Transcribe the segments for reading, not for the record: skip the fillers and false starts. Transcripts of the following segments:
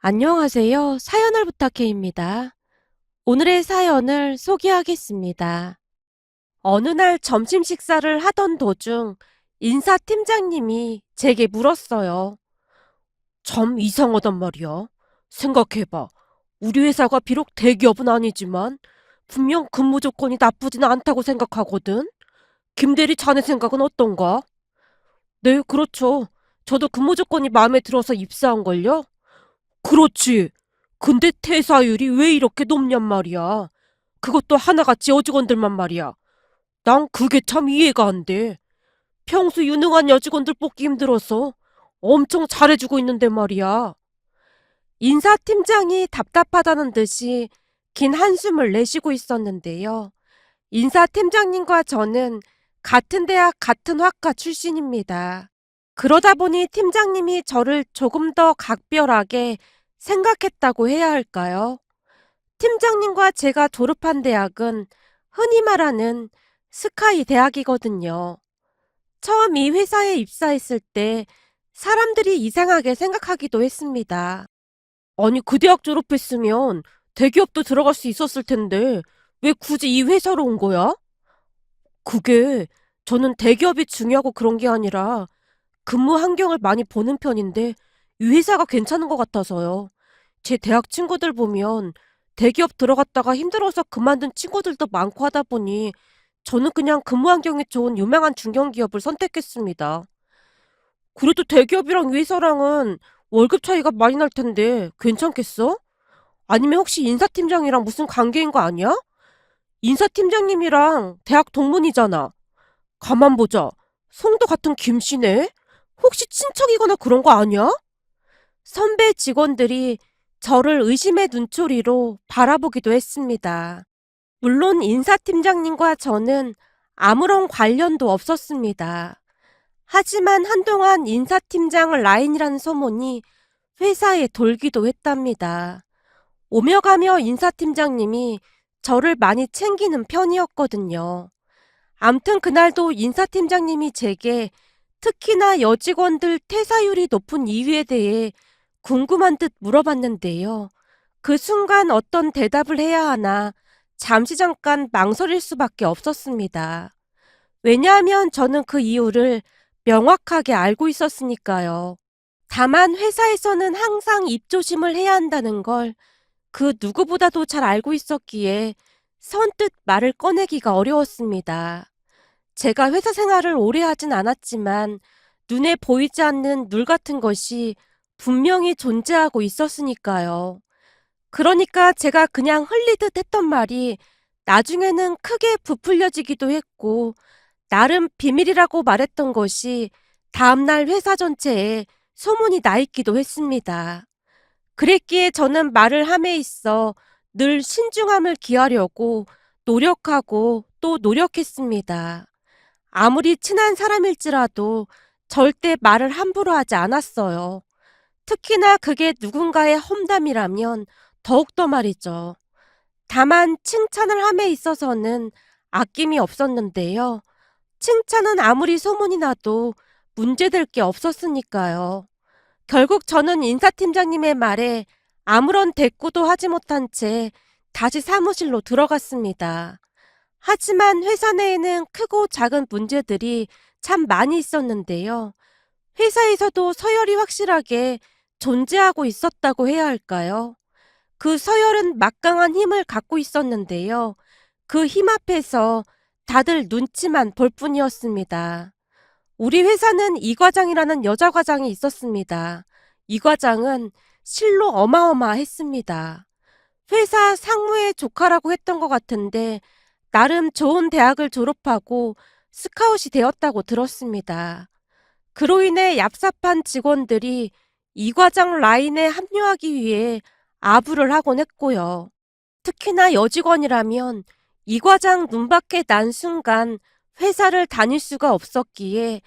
안녕하세요. 사연을 부탁해입니다. 오늘의 사연을 소개하겠습니다. 어느 날 점심 식사를 하던 도중 인사팀장님이 제게 물었어요. 참 이상하단 말이야. 생각해봐. 우리 회사가 비록 대기업은 아니지만 분명 근무 조건이 나쁘지는 않다고 생각하거든. 김대리 자네 생각은 어떤가? 네, 그렇죠. 저도 근무 조건이 마음에 들어서 입사한걸요. 그렇지. 근데 퇴사율이 왜 이렇게 높냔 말이야. 그것도 하나같이 여직원들만 말이야. 난 그게 참 이해가 안 돼. 평소 유능한 여직원들 뽑기 힘들어서 엄청 잘해주고 있는데 말이야. 인사팀장이 답답하다는 듯이 긴 한숨을 내쉬고 있었는데요. 인사팀장님과 저는 같은 대학 같은 학과 출신입니다. 그러다 보니 팀장님이 저를 조금 더 각별하게 생각했다고 해야 할까요? 팀장님과 제가 졸업한 대학은 흔히 말하는 스카이 대학이거든요. 처음 이 회사에 입사했을 때 사람들이 이상하게 생각하기도 했습니다. 아니, 그 대학 졸업했으면 대기업도 들어갈 수 있었을 텐데 왜 굳이 이 회사로 온 거야? 그게 저는 대기업이 중요하고 그런 게 아니라 근무 환경을 많이 보는 편인데 이 회사가 괜찮은 것 같아서요. 제 대학 친구들 보면 대기업 들어갔다가 힘들어서 그만둔 친구들도 많고 하다 보니 저는 그냥 근무 환경이 좋은 유명한 중견기업을 선택했습니다. 그래도 대기업이랑 이 회사랑은 월급 차이가 많이 날 텐데 괜찮겠어? 아니면 혹시 인사팀장이랑 무슨 관계인 거 아니야? 인사팀장님이랑 대학 동문이잖아. 가만 보자. 송도 같은 김씨네? 혹시 친척이거나 그런 거 아니야? 선배 직원들이 저를 의심의 눈초리로 바라보기도 했습니다. 물론 인사팀장님과 저는 아무런 관련도 없었습니다. 하지만 한동안 인사팀장을 라인이라는 소문이 회사에 돌기도 했답니다. 오며 가며 인사팀장님이 저를 많이 챙기는 편이었거든요. 암튼 그날도 인사팀장님이 제게 특히나 여직원들 퇴사율이 높은 이유에 대해 궁금한 듯 물어봤는데요. 그 순간 어떤 대답을 해야 하나 잠시 잠깐 망설일 수밖에 없었습니다. 왜냐하면 저는 그 이유를 명확하게 알고 있었으니까요. 다만 회사에서는 항상 입조심을 해야 한다는 걸 그 누구보다도 잘 알고 있었기에 선뜻 말을 꺼내기가 어려웠습니다. 제가 회사 생활을 오래 하진 않았지만 눈에 보이지 않는 눌 같은 것이 분명히 존재하고 있었으니까요. 그러니까 제가 그냥 흘리듯 했던 말이 나중에는 크게 부풀려지기도 했고 나름 비밀이라고 말했던 것이 다음날 회사 전체에 소문이 나 있기도 했습니다. 그랬기에 저는 말을 함에 있어 늘 신중함을 기하려고 노력하고 또 노력했습니다. 아무리 친한 사람일지라도 절대 말을 함부로 하지 않았어요. 특히나 그게 누군가의 험담이라면 더욱더 말이죠. 다만 칭찬을 함에 있어서는 아낌이 없었는데요. 칭찬은 아무리 소문이 나도 문제될 게 없었으니까요. 결국 저는 인사팀장님의 말에 아무런 대꾸도 하지 못한 채 다시 사무실로 들어갔습니다. 하지만 회사 내에는 크고 작은 문제들이 참 많이 있었는데요. 회사에서도 서열이 확실하게 존재하고 있었다고 해야 할까요? 그 서열은 막강한 힘을 갖고 있었는데요. 그 힘 앞에서 다들 눈치만 볼 뿐이었습니다. 우리 회사는 이 과장이라는 여자 과장이 있었습니다. 이 과장은 실로 어마어마했습니다. 회사 상무의 조카라고 했던 것 같은데 나름 좋은 대학을 졸업하고 스카웃이 되었다고 들었습니다. 그로 인해 얍삽한 직원들이 이 과장 라인에 합류하기 위해 아부를 하곤 했고요. 특히나 여직원이라면 이 과장 눈밖에 난 순간 회사를 다닐 수가 없었기에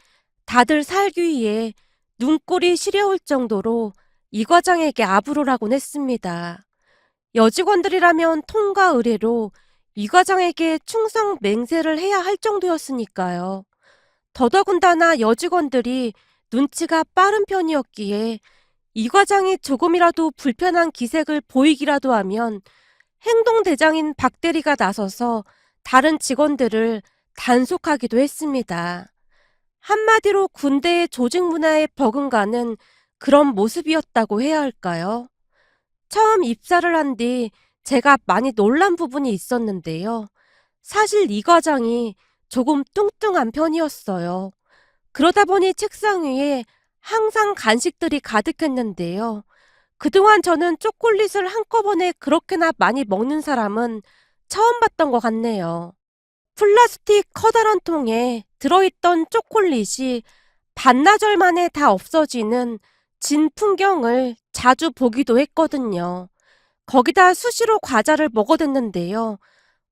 다들 살기 위해 눈꼴이 시려울 정도로 이 과장에게 아부를 하곤 했습니다. 여직원들이라면 통과 의례로 이 과장에게 충성 맹세를 해야 할 정도였으니까요. 더더군다나 여직원들이 눈치가 빠른 편이었기에 이 과장이 조금이라도 불편한 기색을 보이기라도 하면 행동대장인 박 대리가 나서서 다른 직원들을 단속하기도 했습니다. 한마디로 군대의 조직 문화에 버금가는 그런 모습이었다고 해야 할까요? 처음 입사를 한 뒤 제가 많이 놀란 부분이 있었는데요. 사실 이 과장이 조금 뚱뚱한 편이었어요. 그러다 보니 책상 위에 항상 간식들이 가득했는데요. 그동안 저는 초콜릿을 한꺼번에 그렇게나 많이 먹는 사람은 처음 봤던 것 같네요. 플라스틱 커다란 통에 들어있던 초콜릿이 반나절 만에 다 없어지는 진 풍경을 자주 보기도 했거든요. 거기다 수시로 과자를 먹어댔는데요.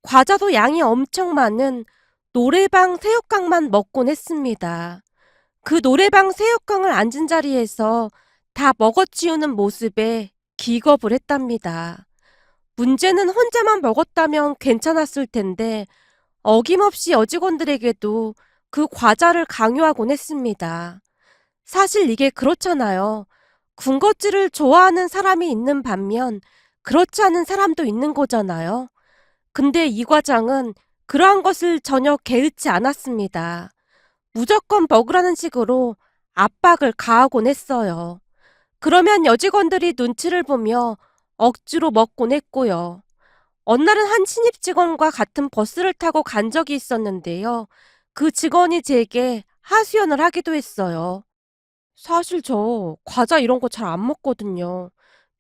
과자도 양이 엄청 많은 노래방 새우깡만 먹곤 했습니다. 그 노래방 새우깡을 앉은 자리에서 다 먹어치우는 모습에 기겁을 했답니다. 문제는 혼자만 먹었다면 괜찮았을 텐데 어김없이 여직원들에게도 그 과자를 강요하곤 했습니다. 사실 이게 그렇잖아요. 군것질을 좋아하는 사람이 있는 반면 그렇지 않은 사람도 있는 거잖아요. 근데 이 과장은 그러한 것을 전혀 개의치 않았습니다. 무조건 먹으라는 식으로 압박을 가하곤 했어요. 그러면 여직원들이 눈치를 보며 억지로 먹곤 했고요. 어느 날은 한 신입 직원과 같은 버스를 타고 간 적이 있었는데요. 그 직원이 제게 하소연을 하기도 했어요. 사실 저 과자 이런 거 잘 안 먹거든요.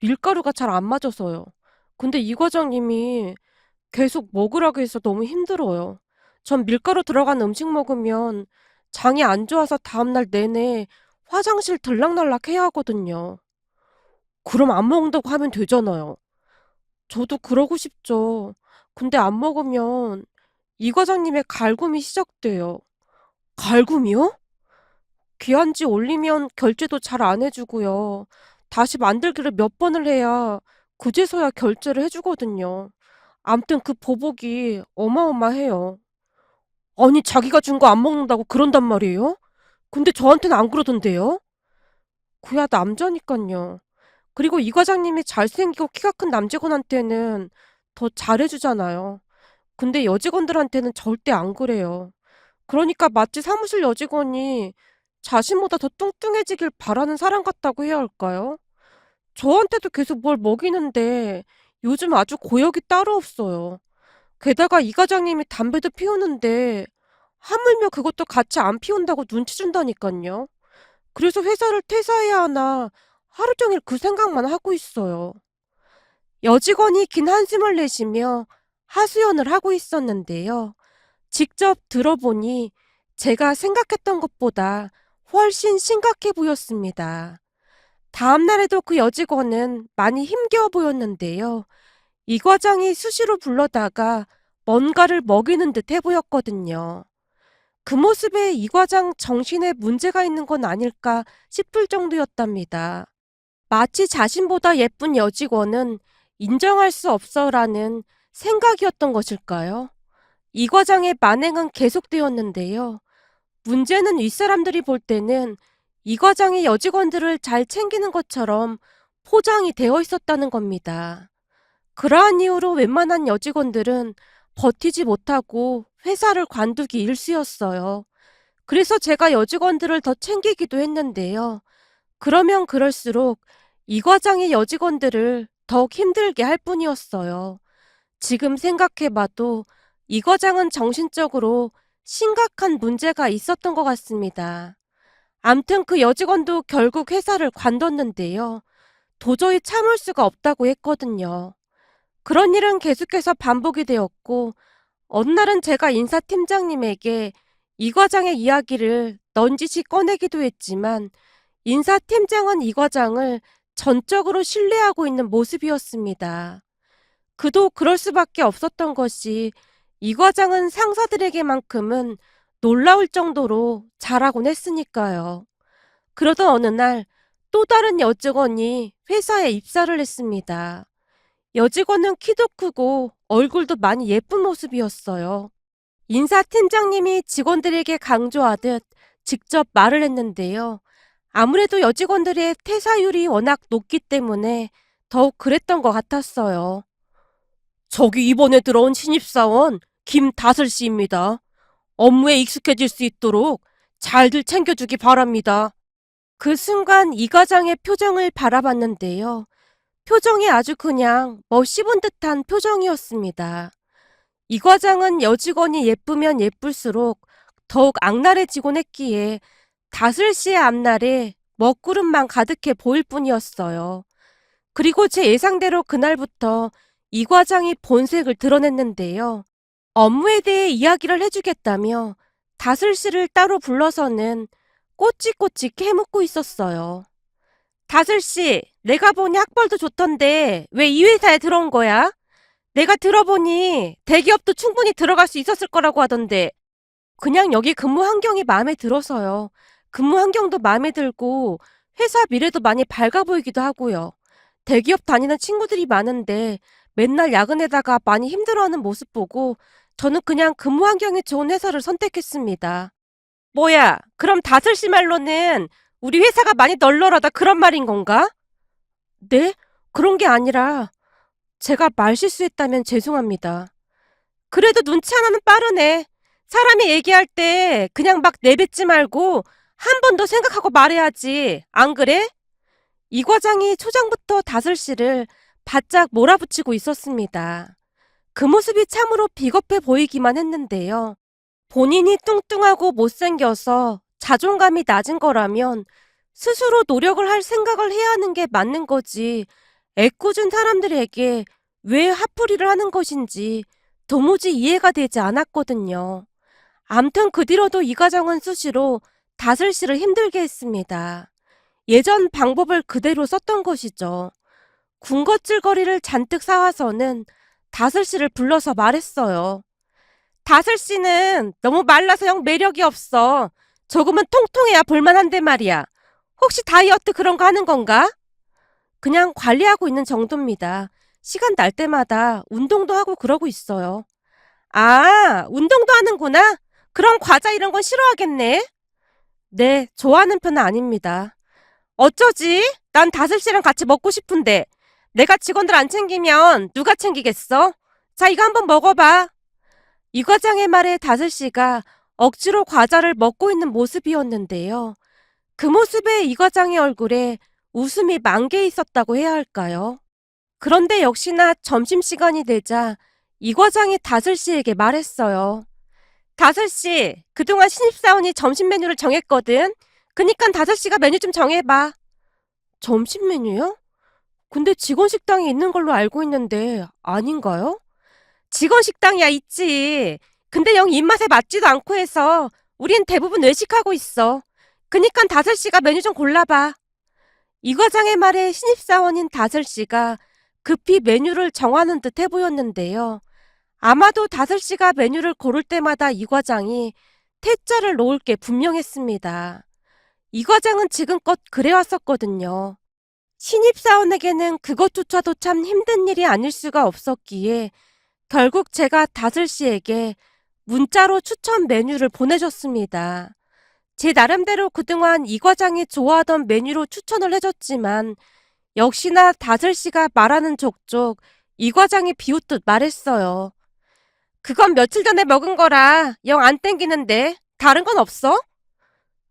밀가루가 잘 안 맞아서요. 근데 이 과장님이 계속 먹으라고 해서 너무 힘들어요. 전 밀가루 들어간 음식 먹으면 장이 안 좋아서 다음날 내내 화장실 들락날락 해야 하거든요. 그럼 안 먹는다고 하면 되잖아요. 저도 그러고 싶죠. 근데 안 먹으면 이 과장님의 갈굼이 시작돼요. 갈굼이요? 기한지 올리면 결제도 잘 안 해주고요. 다시 만들기를 몇 번을 해야 그제서야 결제를 해주거든요. 암튼 그 보복이 어마어마해요. 아니, 자기가 준 거 안 먹는다고 그런단 말이에요? 근데 저한테는 안 그러던데요? 그야 남자니깐요. 그리고 이 과장님이 잘생기고 키가 큰 남직원한테는 더 잘해주잖아요. 근데 여직원들한테는 절대 안 그래요. 그러니까 마치 사무실 여직원이 자신보다 더 뚱뚱해지길 바라는 사람 같다고 해야 할까요? 저한테도 계속 뭘 먹이는데 요즘 아주 고역이 따로 없어요. 게다가 이 과장님이 담배도 피우는데 하물며 그것도 같이 안 피운다고 눈치 준다니까요. 그래서 회사를 퇴사해야 하나 하루 종일 그 생각만 하고 있어요. 여직원이 긴 한숨을 내쉬며 하소연을 하고 있었는데요. 직접 들어보니 제가 생각했던 것보다 훨씬 심각해 보였습니다. 다음 날에도 그 여직원은 많이 힘겨워 보였는데요. 이 과장이 수시로 불러다가 뭔가를 먹이는 듯 해 보였거든요. 그 모습에 이 과장 정신에 문제가 있는 건 아닐까 싶을 정도였답니다. 마치 자신보다 예쁜 여직원은 인정할 수 없어라는 생각이었던 것일까요? 이 과장의 만행은 계속되었는데요. 문제는 윗사람들이 볼 때는 이 과장이 여직원들을 잘 챙기는 것처럼 포장이 되어 있었다는 겁니다. 그러한 이유로 웬만한 여직원들은 버티지 못하고 회사를 관두기 일쑤였어요. 그래서 제가 여직원들을 더 챙기기도 했는데요. 그러면 그럴수록 이 과장이 여직원들을 더욱 힘들게 할 뿐이었어요. 지금 생각해봐도 이 과장은 정신적으로 심각한 문제가 있었던 것 같습니다. 암튼 그 여직원도 결국 회사를 관뒀는데요. 도저히 참을 수가 없다고 했거든요. 그런 일은 계속해서 반복이 되었고 어느 날은 제가 인사팀장님에게 이 과장의 이야기를 넌지시 꺼내기도 했지만 인사팀장은 이 과장을 전적으로 신뢰하고 있는 모습이었습니다. 그도 그럴 수밖에 없었던 것이 이 과장은 상사들에게만큼은 놀라울 정도로 잘하곤 했으니까요. 그러던 어느 날 또 다른 여직원이 회사에 입사를 했습니다. 여직원은 키도 크고 얼굴도 많이 예쁜 모습이었어요. 인사팀장님이 직원들에게 강조하듯 직접 말을 했는데요. 아무래도 여직원들의 퇴사율이 워낙 높기 때문에 더욱 그랬던 것 같았어요. 저기 이번에 들어온 신입사원 김다슬 씨입니다. 업무에 익숙해질 수 있도록 잘들 챙겨주기 바랍니다. 그 순간 이 과장의 표정을 바라봤는데요. 표정이 아주 그냥 씹은 듯한 표정이었습니다. 이 과장은 여직원이 예쁘면 예쁠수록 더욱 악랄해지곤 했기에 다슬 씨의 앞날에 먹구름만 가득해 보일 뿐이었어요. 그리고 제 예상대로 그날부터 이 과장이 본색을 드러냈는데요. 업무에 대해 이야기를 해주겠다며 다슬 씨를 따로 불러서는 꼬치꼬치 캐묻고 있었어요. 다슬 씨, 내가 보니 학벌도 좋던데 왜 이 회사에 들어온 거야? 내가 들어보니 대기업도 충분히 들어갈 수 있었을 거라고 하던데. 그냥 여기 근무 환경이 마음에 들어서요. 근무 환경도 마음에 들고 회사 미래도 많이 밝아 보이기도 하고요. 대기업 다니는 친구들이 많은데 맨날 야근에다가 많이 힘들어하는 모습 보고 저는 그냥 근무 환경이 좋은 회사를 선택했습니다. 뭐야, 그럼 다슬 씨 말로는 우리 회사가 많이 널널하다 그런 말인 건가? 네? 그런 게 아니라 제가 말 실수했다면 죄송합니다. 그래도 눈치 하나는 빠르네. 사람이 얘기할 때 그냥 막 내뱉지 말고 한 번 더 생각하고 말해야지. 안 그래? 이 과장이 초장부터 다슬 씨를 바짝 몰아붙이고 있었습니다. 그 모습이 참으로 비겁해 보이기만 했는데요. 본인이 뚱뚱하고 못생겨서 자존감이 낮은 거라면 스스로 노력을 할 생각을 해야 하는 게 맞는 거지. 애꿎은 사람들에게 왜 화풀이를 하는 것인지 도무지 이해가 되지 않았거든요. 암튼 그 뒤로도 이 과장은 수시로 다슬 씨를 힘들게 했습니다. 예전 방법을 그대로 썼던 것이죠. 군것질거리를 잔뜩 사와서는 다슬 씨를 불러서 말했어요. 다슬 씨는 너무 말라서 영 매력이 없어. 조금은 통통해야 볼만한데 말이야. 혹시 다이어트 그런 거 하는 건가? 그냥 관리하고 있는 정도입니다. 시간 날 때마다 운동도 하고 그러고 있어요. 아, 운동도 하는구나. 그럼 과자 이런 건 싫어하겠네. 네, 좋아하는 편은 아닙니다. 어쩌지? 난 다슬 씨랑 같이 먹고 싶은데 내가 직원들 안 챙기면 누가 챙기겠어? 자, 이거 한번 먹어봐. 이 과장의 말에 다슬 씨가 억지로 과자를 먹고 있는 모습이었는데요. 그 모습에 이 과장의 얼굴에 웃음이 만개 있었다고 해야 할까요? 그런데 역시나 점심시간이 되자 이 과장이 다슬 씨에게 말했어요. 다슬 씨, 그동안 신입사원이 점심 메뉴를 정했거든. 그니까 다슬 씨가 메뉴 좀 정해봐. 점심 메뉴요? 근데 직원 식당이 있는 걸로 알고 있는데 아닌가요? 직원 식당이야 있지. 근데 영 입맛에 맞지도 않고 해서 우린 대부분 외식하고 있어. 그니까 다슬 씨가 메뉴 좀 골라봐. 이 과장의 말에 신입사원인 다슬 씨가 급히 메뉴를 정하는 듯 해보였는데요. 아마도 다슬 씨가 메뉴를 고를 때마다 이 과장이 퇴짜를 놓을 게 분명했습니다. 이 과장은 지금껏 그래왔었거든요. 신입사원에게는 그것조차도 참 힘든 일이 아닐 수가 없었기에 결국 제가 다슬 씨에게 문자로 추천 메뉴를 보내줬습니다. 제 나름대로 그동안 이 과장이 좋아하던 메뉴로 추천을 해줬지만 역시나 다슬 씨가 말하는 족족 이 과장이 비웃듯 말했어요. 그건 며칠 전에 먹은 거라 영 안 땡기는데 다른 건 없어?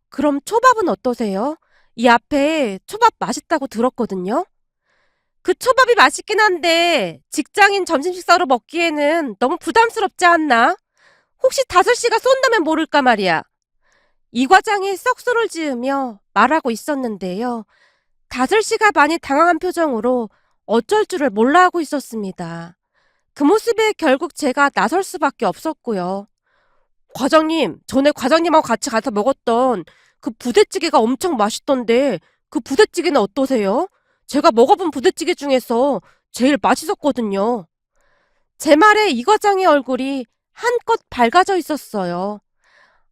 그럼 초밥은 어떠세요? 이 앞에 초밥 맛있다고 들었거든요. 그 초밥이 맛있긴 한데 직장인 점심 식사로 먹기에는 너무 부담스럽지 않나? 혹시 다슬 씨가 쏜다면 모를까 말이야. 이 과장이 썩소를 지으며 말하고 있었는데요. 다슬 씨가 많이 당황한 표정으로 어쩔 줄을 몰라 하고 있었습니다. 그 모습에 결국 제가 나설 수밖에 없었고요. 과장님, 전에 과장님하고 같이 가서 먹었던 그 부대찌개가 엄청 맛있던데 그 부대찌개는 어떠세요? 제가 먹어본 부대찌개 중에서 제일 맛있었거든요. 제 말에 이 과장의 얼굴이 한껏 밝아져 있었어요.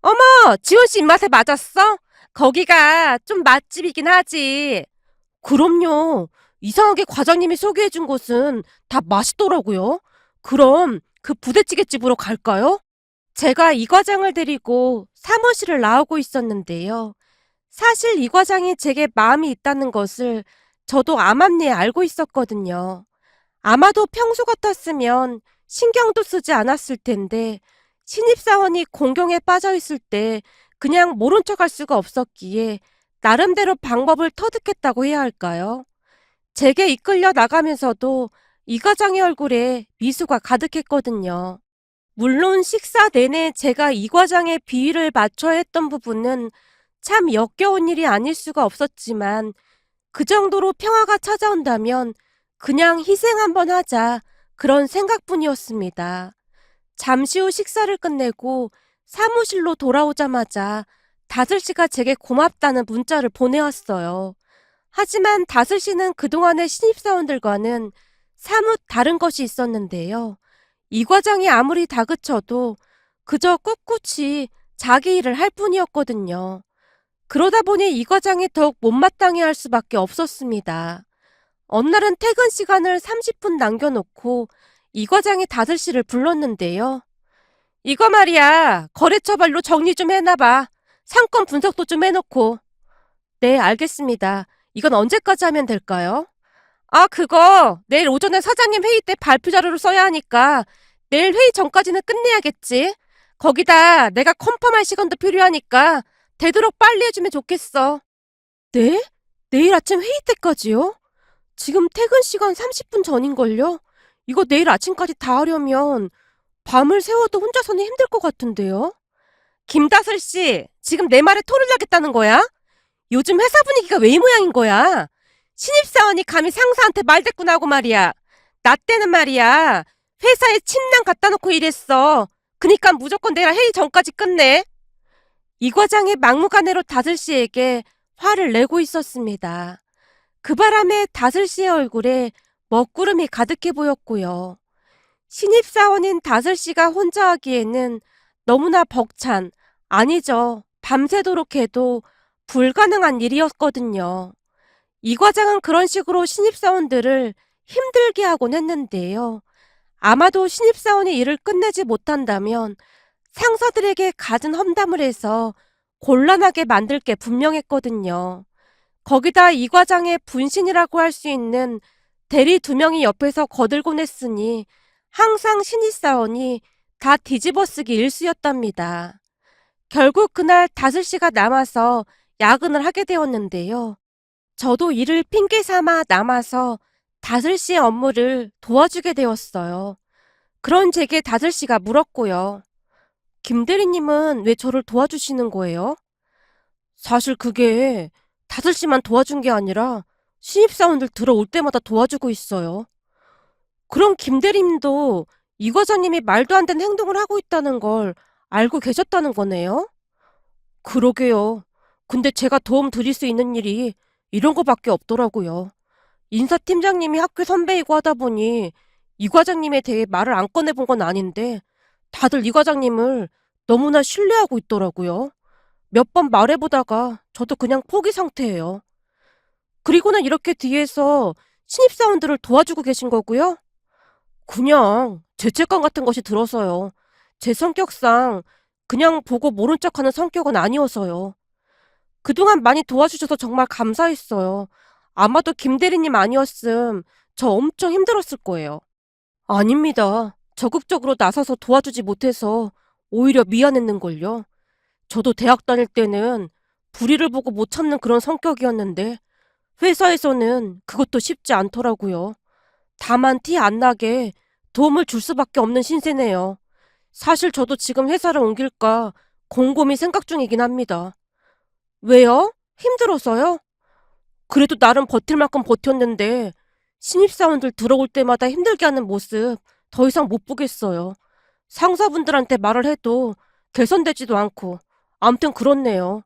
어머, 지훈 씨 입맛에 맞았어? 거기가 좀 맛집이긴 하지. 그럼요. 이상하게 과장님이 소개해준 곳은 다 맛있더라고요. 그럼 그 부대찌개 집으로 갈까요? 제가 이 과장을 데리고 사무실을 나오고 있었는데요. 사실 이 과장이 제게 마음이 있다는 것을 저도 암암리에 알고 있었거든요. 아마도 평소 같았으면 신경도 쓰지 않았을 텐데 신입사원이 공경에 빠져 있을 때 그냥 모른 척할 수가 없었기에 나름대로 방법을 터득했다고 해야 할까요? 제게 이끌려 나가면서도 이 과장의 얼굴에 미소가 가득했거든요. 물론 식사 내내 제가 이 과장의 비위를 맞춰야 했던 부분은 참 역겨운 일이 아닐 수가 없었지만 그 정도로 평화가 찾아온다면 그냥 희생 한번 하자 그런 생각뿐이었습니다. 잠시 후 식사를 끝내고 사무실로 돌아오자마자 다슬씨가 제게 고맙다는 문자를 보내왔어요. 하지만 다슬씨는 그동안의 신입사원들과는 사뭇 다른 것이 있었는데요. 이 과장이 아무리 다그쳐도 그저 꿋꿋이 자기 일을 할 뿐이었거든요. 그러다 보니 이 과장이 더욱 못마땅해 할 수밖에 없었습니다. 어느 날은 퇴근 시간을 30분 남겨놓고 이 과장이 다슬씨를 불렀는데요. 이거 말이야, 거래처별로 정리 좀 해놔봐. 상권 분석도 좀 해놓고. 네, 알겠습니다. 이건 언제까지 하면 될까요? 아, 그거 내일 오전에 사장님 회의 때 발표 자료를 써야 하니까 내일 회의 전까지는 끝내야겠지. 거기다 내가 컨펌할 시간도 필요하니까 되도록 빨리 해주면 좋겠어. 네? 내일 아침 회의 때까지요? 지금 퇴근 시간 30분 전인걸요? 이거 내일 아침까지 다 하려면 밤을 새워도 혼자서는 힘들 것 같은데요? 김다슬 씨, 지금 내 말에 토를 나겠다는 거야? 요즘 회사 분위기가 왜 이 모양인 거야? 신입사원이 감히 상사한테 말대꾸나고 말이야. 나 때는 말이야. 회사에 침낭 갖다 놓고 일했어. 그니까 무조건 내일 회의 전까지 끝내. 이 과장이 막무가내로 다슬 씨에게 화를 내고 있었습니다. 그 바람에 다슬 씨의 얼굴에 먹구름이 가득해 보였고요. 신입사원인 다슬 씨가 혼자 하기에는 너무나 벅찬, 아니죠. 밤새도록 해도 불가능한 일이었거든요. 이 과장은 그런 식으로 신입사원들을 힘들게 하곤 했는데요. 아마도 신입사원이 일을 끝내지 못한다면 상사들에게 갖은 험담을 해서 곤란하게 만들 게 분명했거든요. 거기다 이 과장의 분신이라고 할 수 있는 대리 2명이 옆에서 거들곤 했으니 항상 신입사원이 다 뒤집어쓰기 일쑤였답니다. 결국 그날 다슬 씨가 남아서 야근을 하게 되었는데요. 저도 이를 핑계 삼아 남아서 다슬 씨의 업무를 도와주게 되었어요. 그런 제게 다슬 씨가 물었고요. 김 대리님은 왜 저를 도와주시는 거예요? 사실 그게 다슬 씨만 도와준 게 아니라 신입사원들 들어올 때마다 도와주고 있어요. 그럼 김 대리님도 이 과장님이 말도 안 되는 행동을 하고 있다는 걸 알고 계셨다는 거네요? 그러게요. 근데 제가 도움 드릴 수 있는 일이 이런 거밖에 없더라고요. 인사팀장님이 학교 선배이고 하다 보니 이 과장님에 대해 말을 안 꺼내본 건 아닌데 다들 이 과장님을 너무나 신뢰하고 있더라고요. 몇 번 말해보다가 저도 그냥 포기 상태예요. 그리고는 이렇게 뒤에서 신입사원들을 도와주고 계신 거고요. 그냥 죄책감 같은 것이 들어서요. 제 성격상 그냥 보고 모른 척하는 성격은 아니어서요. 그동안 많이 도와주셔서 정말 감사했어요. 아마도 김 대리님 아니었음 저 엄청 힘들었을 거예요. 아닙니다. 적극적으로 나서서 도와주지 못해서 오히려 미안했는걸요. 저도 대학 다닐 때는 불의를 보고 못 참는 그런 성격이었는데 회사에서는 그것도 쉽지 않더라고요. 다만 티 안 나게 도움을 줄 수밖에 없는 신세네요. 사실 저도 지금 회사를 옮길까 곰곰이 생각 중이긴 합니다. 왜요? 힘들어서요? 그래도 나름 버틸 만큼 버텼는데 신입사원들 들어올 때마다 힘들게 하는 모습 더 이상 못 보겠어요. 상사분들한테 말을 해도 개선되지도 않고 아무튼 그렇네요.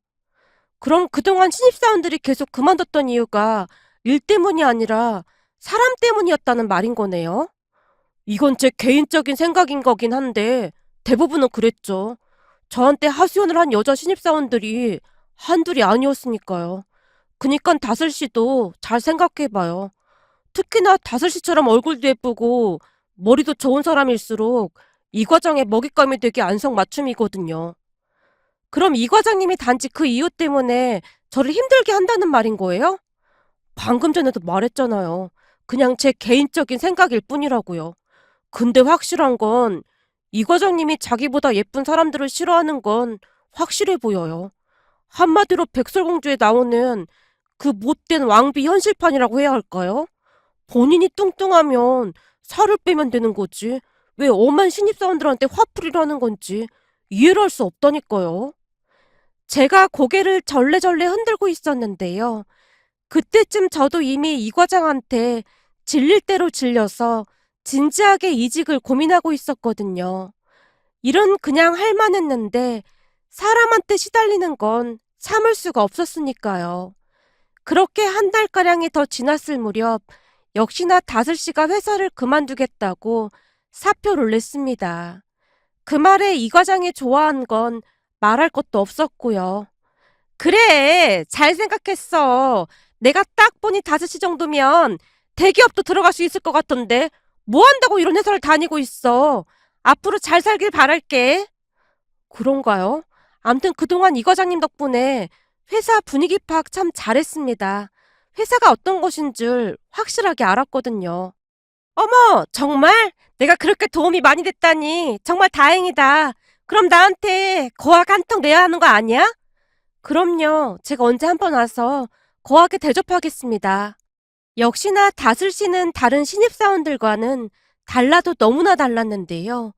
그럼 그동안 신입사원들이 계속 그만뒀던 이유가 일 때문이 아니라 사람 때문이었다는 말인 거네요. 이건 제 개인적인 생각인 거긴 한데 대부분은 그랬죠. 저한테 하소연을 한 여자 신입사원들이 한둘이 아니었으니까요. 그니깐 다슬 씨도 잘 생각해봐요. 특히나 다슬 씨처럼 얼굴도 예쁘고 머리도 좋은 사람일수록 이 과장의 먹잇감이 되게 안성맞춤이거든요. 그럼 이 과장님이 단지 그 이유 때문에 저를 힘들게 한다는 말인 거예요? 방금 전에도 말했잖아요. 그냥 제 개인적인 생각일 뿐이라고요. 근데 확실한 건 이 과장님이 자기보다 예쁜 사람들을 싫어하는 건 확실해 보여요. 한마디로 백설공주에 나오는 그 못된 왕비 현실판이라고 해야 할까요? 본인이 뚱뚱하면 살을 빼면 되는 거지. 왜 엄한 신입사원들한테 화풀이를 하는 건지 이해를 할 수 없다니까요. 제가 고개를 절레절레 흔들고 있었는데요. 그때쯤 저도 이미 이 과장한테 질릴 대로 질려서 진지하게 이직을 고민하고 있었거든요. 일은 그냥 할 만했는데 사람한테 시달리는 건 참을 수가 없었으니까요. 그렇게 한 달가량이 더 지났을 무렵 역시나 다슬 씨가 회사를 그만두겠다고 사표를 냈습니다. 그 말에 이 과장이 좋아한 건 말할 것도 없었고요. 그래, 잘 생각했어. 내가 딱 보니 다슬 씨 정도면 대기업도 들어갈 수 있을 것 같던데 뭐 한다고 이런 회사를 다니고 있어. 앞으로 잘 살길 바랄게. 그런가요? 암튼 그동안 이 과장님 덕분에 회사 분위기 파악 참 잘했습니다. 회사가 어떤 것인 줄 확실하게 알았거든요. 어머, 정말? 내가 그렇게 도움이 많이 됐다니 정말 다행이다. 그럼 나한테 거학 한 턱 내야 하는 거 아니야? 그럼요. 제가 언제 한번 와서 거하게 대접하겠습니다. 역시나 다슬 씨는 다른 신입사원들과는 달라도 너무나 달랐는데요.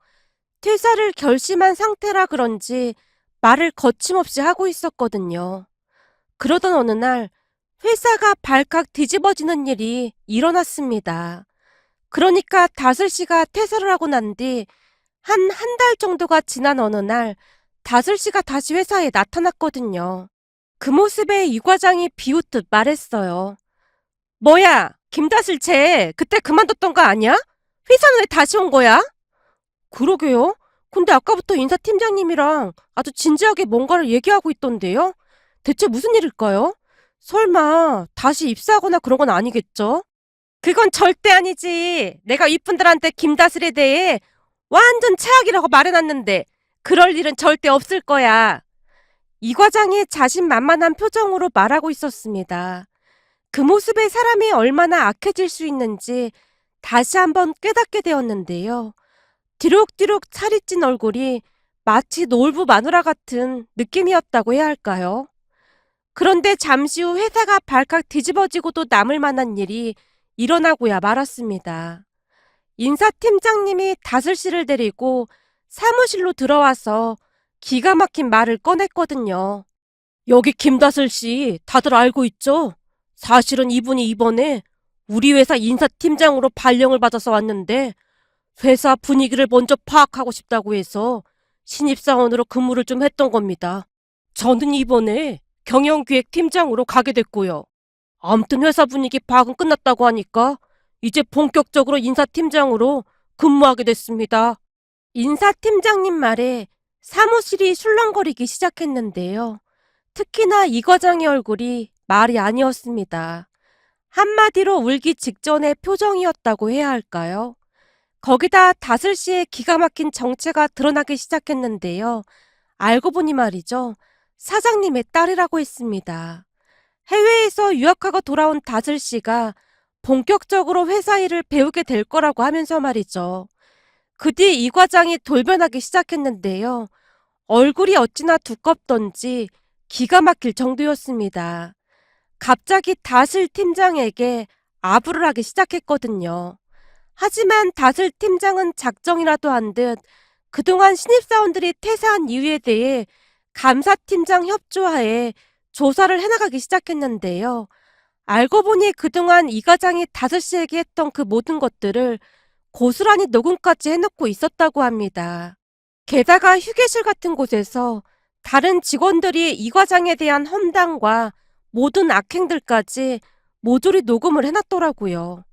퇴사를 결심한 상태라 그런지 말을 거침없이 하고 있었거든요. 그러던 어느 날 회사가 발칵 뒤집어지는 일이 일어났습니다. 그러니까 다슬 씨가 퇴사를 하고 난 뒤 한 달 정도가 지난 어느 날 다슬 씨가 다시 회사에 나타났거든요. 그 모습에 이 과장이 비웃듯 말했어요. 뭐야, 김다슬 쟤 그때 그만뒀던 거 아니야? 회사는 왜 다시 온 거야? 그러게요. 근데 아까부터 인사팀장님이랑 아주 진지하게 뭔가를 얘기하고 있던데요? 대체 무슨 일일까요? 설마 다시 입사하거나 그런 건 아니겠죠? 그건 절대 아니지. 내가 이분들한테 김다슬에 대해 완전 최악이라고 말해놨는데 그럴 일은 절대 없을 거야. 이 과장이 자신만만한 표정으로 말하고 있었습니다. 그 모습에 사람이 얼마나 악해질 수 있는지 다시 한번 깨닫게 되었는데요. 뒤룩뒤룩 살이 찐 얼굴이 마치 놀부 마누라 같은 느낌이었다고 해야 할까요? 그런데 잠시 후 회사가 발칵 뒤집어지고도 남을 만한 일이 일어나고야 말았습니다. 인사팀장님이 다슬 씨를 데리고 사무실로 들어와서 기가 막힌 말을 꺼냈거든요. 여기 김다슬 씨 다들 알고 있죠? 사실은 이분이 이번에 우리 회사 인사팀장으로 발령을 받아서 왔는데 회사 분위기를 먼저 파악하고 싶다고 해서 신입사원으로 근무를 좀 했던 겁니다. 저는 이번에 경영기획팀장으로 가게 됐고요. 아무튼 회사 분위기 파악은 끝났다고 하니까 이제 본격적으로 인사팀장으로 근무하게 됐습니다. 인사팀장님 말에 사무실이 술렁거리기 시작했는데요. 특히나 이 과장의 얼굴이 말이 아니었습니다. 한마디로 울기 직전의 표정이었다고 해야 할까요? 거기다 다슬 씨의 기가 막힌 정체가 드러나기 시작했는데요. 알고 보니 말이죠. 사장님의 딸이라고 했습니다. 해외에서 유학하고 돌아온 다슬 씨가 본격적으로 회사 일을 배우게 될 거라고 하면서 말이죠. 그 뒤 이 과장이 돌변하기 시작했는데요. 얼굴이 어찌나 두껍던지 기가 막힐 정도였습니다. 갑자기 다슬 팀장에게 아부를 하기 시작했거든요. 하지만 다슬 팀장은 작정이라도 한 듯 그동안 신입사원들이 퇴사한 이유에 대해 감사팀장 협조하에 조사를 해나가기 시작했는데요. 알고 보니 그동안 이 과장이 다슬 씨에게 했던 그 모든 것들을 고스란히 녹음까지 해놓고 있었다고 합니다. 게다가 휴게실 같은 곳에서 다른 직원들이 이 과장에 대한 험담과 모든 악행들까지 모조리 녹음을 해놨더라고요.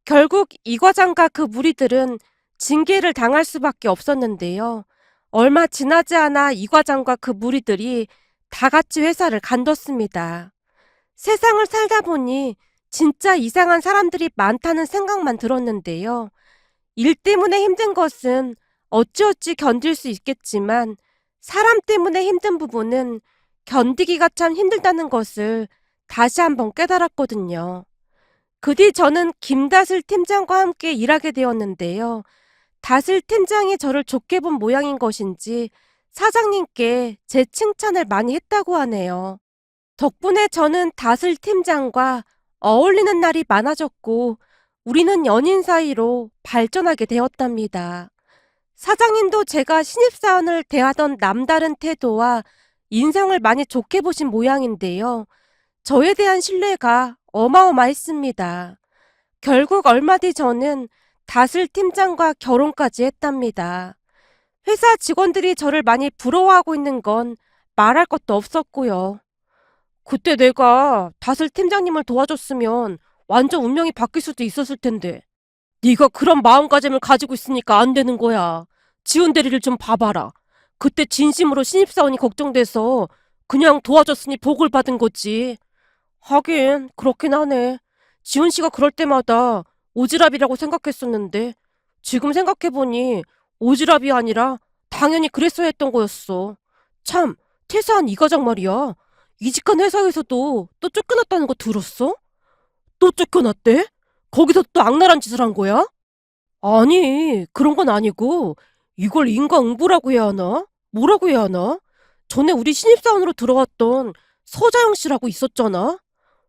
결국 이 과장과 그 무리들은 징계를 당할 수밖에 없었는데요. 얼마 지나지 않아 이 과장과 그 무리들이 다 같이 회사를 간뒀습니다. 세상을 살다 보니 진짜 이상한 사람들이 많다는 생각만 들었는데요. 일 때문에 힘든 것은 어찌어찌 견딜 수 있겠지만 사람 때문에 힘든 부분은 견디기가 참 힘들다는 것을 다시 한번 깨달았거든요. 그 뒤 저는 김다슬 팀장과 함께 일하게 되었는데요. 다슬 팀장이 저를 좋게 본 모양인 것인지 사장님께 제 칭찬을 많이 했다고 하네요. 덕분에 저는 다슬 팀장과 어울리는 날이 많아졌고 우리는 연인 사이로 발전하게 되었답니다. 사장님도 제가 신입사원을 대하던 남다른 태도와 인상을 많이 좋게 보신 모양인데요. 저에 대한 신뢰가 어마어마했습니다. 결국 얼마 뒤 저는 다슬 팀장과 결혼까지 했답니다. 회사 직원들이 저를 많이 부러워하고 있는 건 말할 것도 없었고요. 그때 내가 다슬 팀장님을 도와줬으면 완전 운명이 바뀔 수도 있었을 텐데. 네가 그런 마음가짐을 가지고 있으니까 안 되는 거야. 지훈 대리를 좀 봐봐라. 그때 진심으로 신입사원이 걱정돼서 그냥 도와줬으니 복을 받은 거지. 하긴 그렇긴 하네. 지훈 씨가 그럴 때마다 오지랖이라고 생각했었는데 지금 생각해보니 오지랖이 아니라 당연히 그랬어야 했던 거였어. 참, 퇴사한 이 과장 말이야. 이직한 회사에서도 또 쫓겨났다는 거 들었어? 또 쫓겨났대? 거기서 또 악랄한 짓을 한 거야? 아니, 그런 건 아니고 이걸 인과응보라고 해야 하나? 뭐라고 해야 하나? 전에 우리 신입사원으로 들어왔던 서자영 씨라고 있었잖아.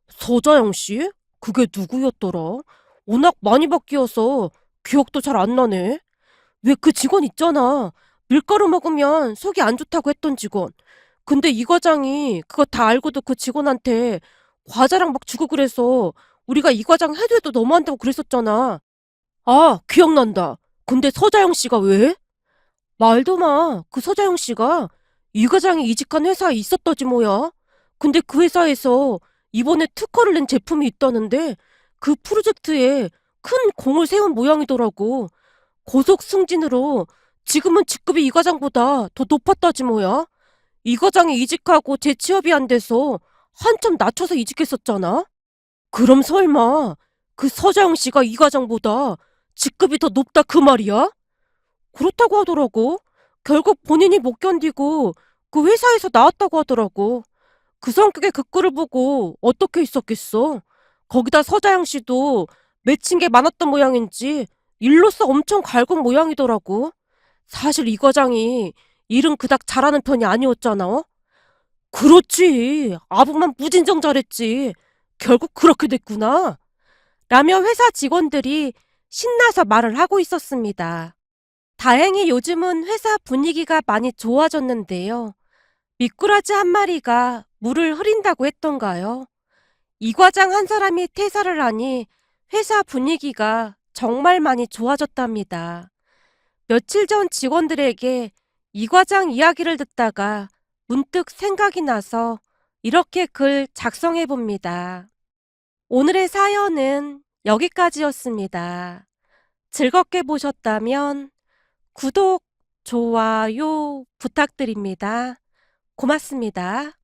서자영 씨? 그게 누구였더라? 워낙 많이 바뀌어서 기억도 잘 안 나네. 왜 그 직원 있잖아. 밀가루 먹으면 속이 안 좋다고 했던 직원. 근데 이 과장이 그거 다 알고도 그 직원한테 과자랑 막 주고 그래서 우리가 이 과장 해도 해도 너무한다고 그랬었잖아. 아, 기억난다. 근데 서자영 씨가 왜? 말도 마. 그 서자영 씨가 이 과장이 이직한 회사에 있었더지 뭐야. 근데 그 회사에서 이번에 특허를 낸 제품이 있다는데 그 프로젝트에 큰 공을 세운 모양이더라고. 고속 승진으로 지금은 직급이 이 과장보다 더 높았다지 뭐야. 이 과장이 이직하고 재취업이 안 돼서 한참 낮춰서 이직했었잖아. 그럼 설마 그 서자영 씨가 이 과장보다 직급이 더 높다 그 말이야? 그렇다고 하더라고. 결국 본인이 못 견디고 그 회사에서 나왔다고 하더라고. 그 성격의 그 꼴을 보고 어떻게 있었겠어? 거기다 서자영 씨도 맺힌 게 많았던 모양인지 일로서 엄청 갈군 모양이더라고. 사실 이 과장이 일은 그닥 잘하는 편이 아니었잖아. 그렇지. 아부만 무진정 잘했지. 결국 그렇게 됐구나. 라며 회사 직원들이 신나서 말을 하고 있었습니다. 다행히 요즘은 회사 분위기가 많이 좋아졌는데요. 미꾸라지 한 마리가 물을 흐린다고 했던가요? 이 과장 한 사람이 퇴사를 하니 회사 분위기가 정말 많이 좋아졌답니다. 며칠 전 직원들에게 이 과장 이야기를 듣다가 문득 생각이 나서 이렇게 글 작성해 봅니다. 오늘의 사연은 여기까지였습니다. 즐겁게 보셨다면 구독, 좋아요 부탁드립니다. 고맙습니다.